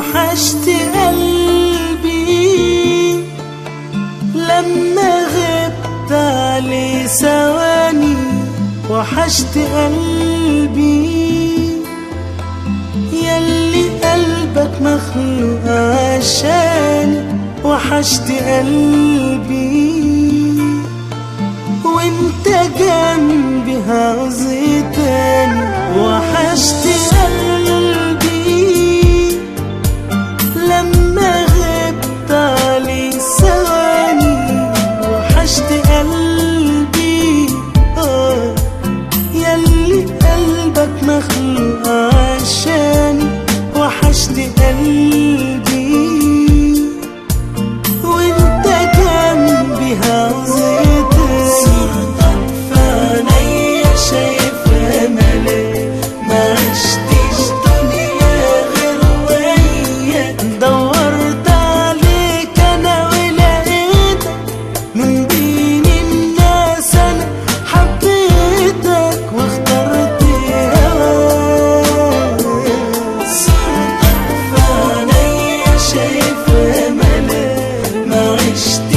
وحشت قلبي لما غبت عليه ثواني. وحشت قلبي ياللي قلبك مخلوق عشاني. وحشت قلبي وانت جنبي عاوز ايه تاني. وحشت قلبي لما غبت عليه ثواني. وحشت قلبي ياللي قلبك مخلوق عشاني. وحشت قلبي وانت جنبي عاوز ايه تاني. صورتك في عينيا شايفها ملاك، ما عشتش دنيا غير وياك. دورت عليك انا ولقيتك من بين الناس، انا حبيتك واخترت هواك. صورتك في عينيا شايفها ملاك، ما عشتش